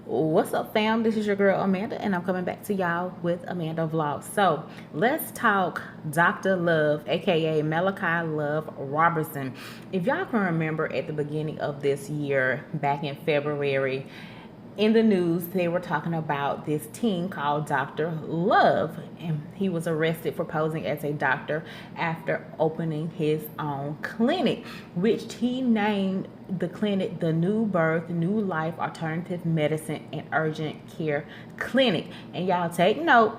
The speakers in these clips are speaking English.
What's up, fam? This is your girl Amanda, and I'm coming back to y'all with Amanda Vlogs. So let's talk Dr. Love, aka Malachi Love Robertson. If y'all can remember at the beginning of this year, back in February, in the news, they were talking about this teen called Dr. Love, and he was arrested for posing as a doctor after opening his own clinic, which he named the clinic the New Birth, New Life Alternative Medicine and Urgent Care Clinic. And y'all take note,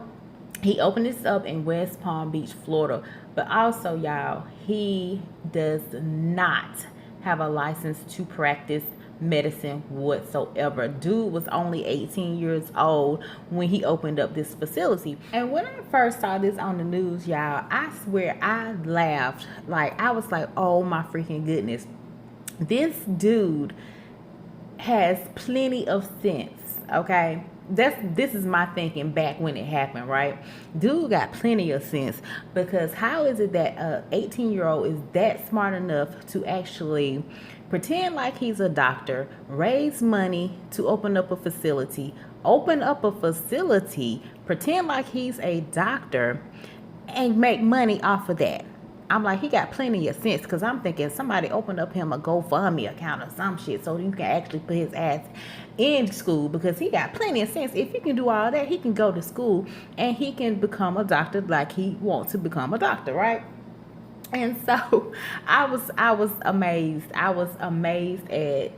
he opened this up in West Palm Beach, Florida. But also, y'all, he does not have a license to practice medicine whatsoever. Dude was only 18 years old when he opened up this facility. And when I first saw this on the news, y'all, I swear I laughed. Like, I was like, oh my freaking goodness. This dude has plenty of sense, okay? This is my thinking back when it happened, right? Dude got plenty of sense, because how is it that a 18-year-old is that smart enough to actually pretend like he's a doctor, raise money to open up a facility, pretend like he's a doctor, and make money off of that? I'm like, he got plenty of sense, because I'm thinking somebody opened up him a GoFundMe account or some shit so you can actually put his ass in school, because he got plenty of sense. If he can do all that, he can go to school and he can become a doctor like he wants to become a doctor, right? And so I was amazed. I was amazed at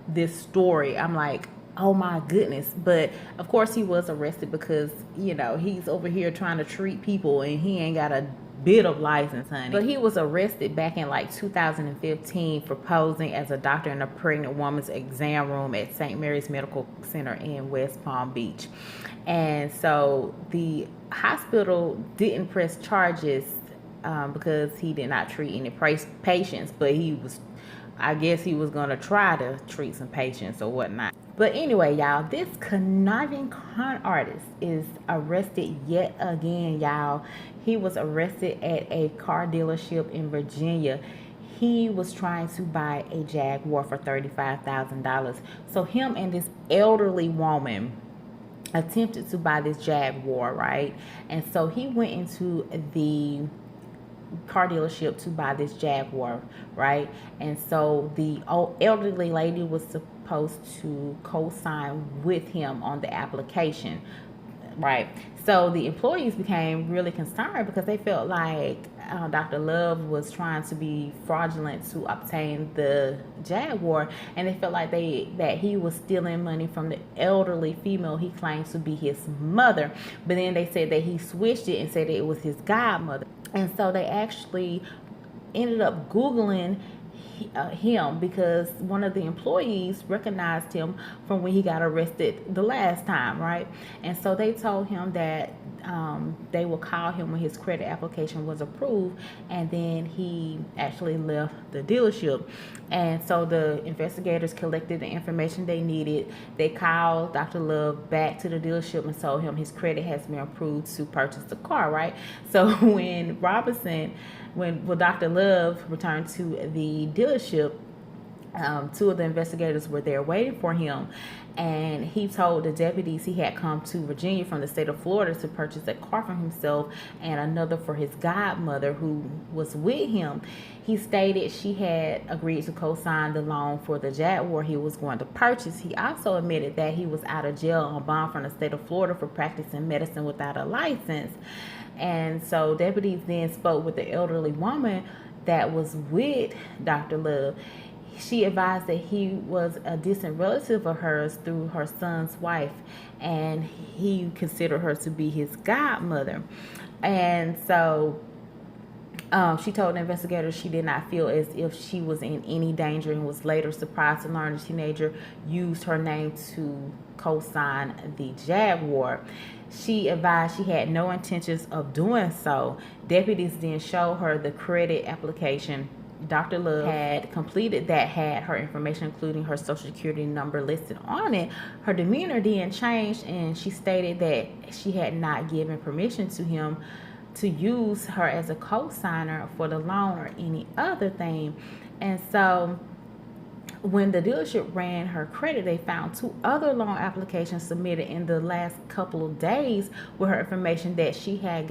this story. I'm like, oh my goodness. But of course he was arrested because, he's over here trying to treat people and he ain't got a bit of license, honey. But he was arrested back in like 2015 for posing as a doctor in a pregnant woman's exam room at St. Mary's Medical Center in West Palm Beach. And so the hospital didn't press charges because he did not treat any patients, but I guess he was going to try to treat some patients or whatnot. But anyway, y'all, this conniving con artist is arrested yet again, y'all. He was arrested at a car dealership in Virginia. He was trying to buy a Jaguar for $35,000. So him and this elderly woman attempted to buy this Jaguar, right? And so he went into the car dealership to buy this Jaguar, right? And so the elderly lady was supposed to co-sign with him on the application, right? So the employees became really concerned because they felt like Dr. Love was trying to be fraudulent to obtain the Jaguar, and they felt like that he was stealing money from the elderly female he claims to be his mother. But then they said that he switched it and said that it was his godmother. And so they actually ended up Googling him, because one of the employees recognized him from when he got arrested the last time, right? And so they told him that they will call him when his credit application was approved, and then he actually left the dealership. And so the investigators collected the information they needed. They called Dr. Love back to the dealership and told him his credit has been approved to purchase the car, right? So when Dr. Love returned to the dealership, two of the investigators were there waiting for him, and he told the deputies he had come to Virginia from the state of Florida to purchase a car for himself and another for his godmother who was with him. He stated she had agreed to co-sign the loan for the Jaguar he was going to purchase. He also admitted that he was out of jail on bond from the state of Florida for practicing medicine without a license. And so deputies then spoke with the elderly woman that was with Dr. Love. She advised that he was a distant relative of hers through her son's wife, and he considered her to be his godmother. And so she told the investigators she did not feel as if she was in any danger, and was later surprised to learn the teenager used her name to co-sign the Jaguar. She advised she had no intentions of doing so. Deputies then showed her the credit application Dr. Love had completed that had her information, including her social security number, listed on it. Her demeanor then changed, and she stated that she had not given permission to him to use her as a co-signer for the loan or any other thing. And so When the dealership ran her credit, they found 2 other loan applications submitted in the last couple of days with her information that she had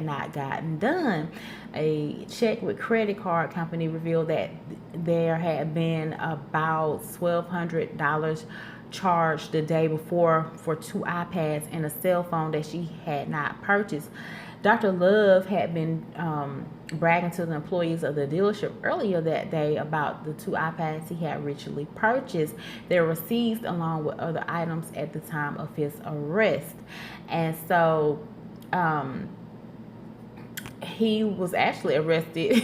not gotten done. A check with credit card company revealed that there had been about $1,200 charged the day before for 2 iPads and a cell phone that she had not purchased. Dr. Love had been bragging to the employees of the dealership earlier that day about the 2 iPads he had recently purchased. They were seized along with other items at the time of his arrest. And so he was actually arrested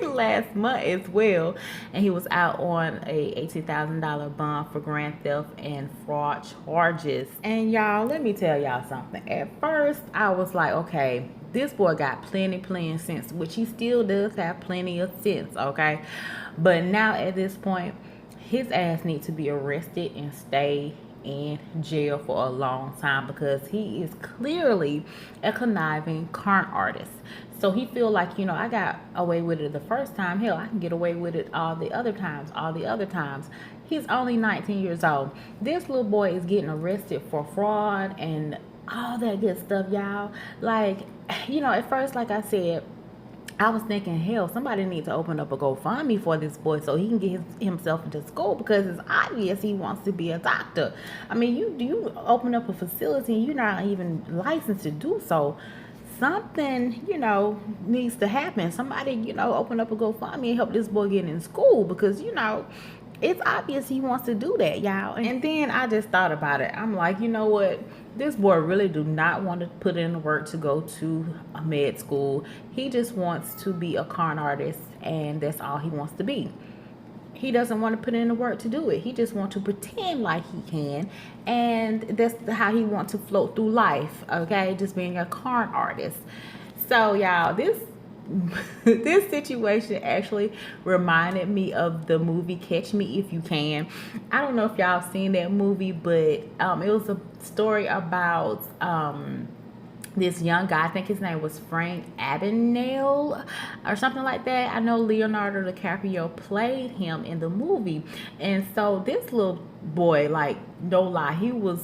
last month as well, and he was out on a $18,000 bond for grand theft and fraud charges. And y'all, let me tell y'all something. At first I was like, okay, this boy got plenty of sense, which he still does have plenty of sense, okay? But now at this point, his ass needs to be arrested and stay in jail for a long time, because he is clearly a conniving con artist. So he feel like, I got away with it the first time. Hell, I can get away with it all the other times. He's only 19 years old. This little boy is getting arrested for fraud and all that good stuff, y'all. Like, at first, like I said, I was thinking, hell, somebody needs to open up a GoFundMe for this boy so he can get himself into school, because it's obvious he wants to be a doctor. I mean, you open up a facility and you're not even licensed to do so. Something, needs to happen. Somebody, open up a GoFundMe and help this boy get in school, because, it's obvious he wants to do that, y'all. And then I just thought about it. I'm like, you know what? This boy really do not want to put in the work to go to a med school. He just wants to be a con artist, and that's all he wants to be. He doesn't want to put in the work to do it. He just wants to pretend like he can, and that's how he wants to float through life, okay? Just being a con artist. So, y'all, this situation actually reminded me of the movie Catch Me If You Can. I don't know if y'all seen that movie, but it was a story about this young guy. I think his name was Frank Abagnale or something like that. I know Leonardo DiCaprio played him in the movie. And so this little boy, like, no lie, he was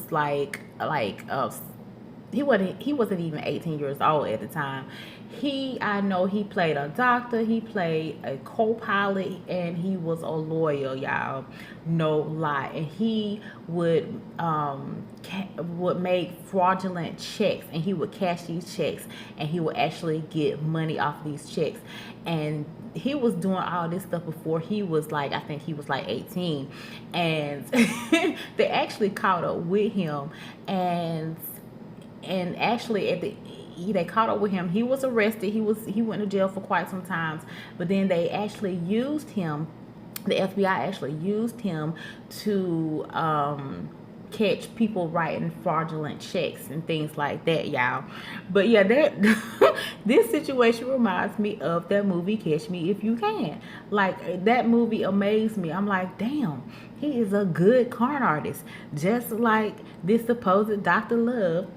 he wasn't even 18 years old at the time. I know he played a doctor, he played a co-pilot, and he was a lawyer, y'all. No lie. And he would make fraudulent checks, and he would cash these checks, and he would actually get money off these checks. And he was doing all this stuff before he was I think he was 18. And they actually caught up with him, and actually they caught up with him. He was arrested. He went to jail for quite some time, but then they actually used him. The FBI actually used him to catch people writing fraudulent checks and things like that, y'all. But yeah, that this situation reminds me of that movie Catch Me If You Can. Like, that movie amazed me. I'm like, damn, he is a good con artist, just like this supposed Dr. Love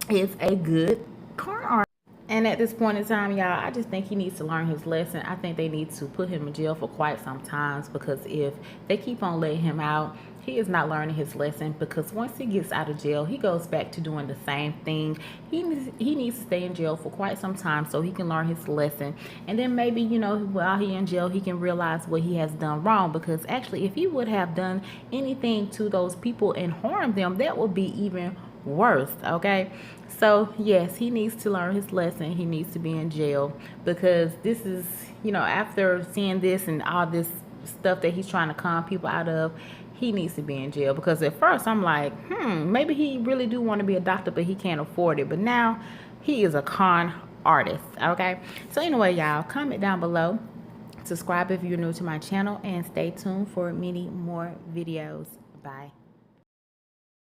is a good con artist. And at this point in time, y'all, I just think he needs to learn his lesson. I think they need to put him in jail for quite some time, because if they keep on letting him out, he is not learning his lesson, because once he gets out of jail, he goes back to doing the same thing. He needs to stay in jail for quite some time so he can learn his lesson. And then maybe, while he in jail, he can realize what he has done wrong, because actually, if he would have done anything to those people and harmed them, that would be even worse, okay? So yes, he needs to learn his lesson. He needs to be in jail, because this is, after seeing this and all this stuff that he's trying to con people out of, he needs to be in jail. Because at first I'm like, maybe he really do want to be a doctor, but he can't afford it. But now he is a con artist, okay? So anyway, y'all, comment down below, subscribe if you're new to my channel, and stay tuned for many more videos. Bye.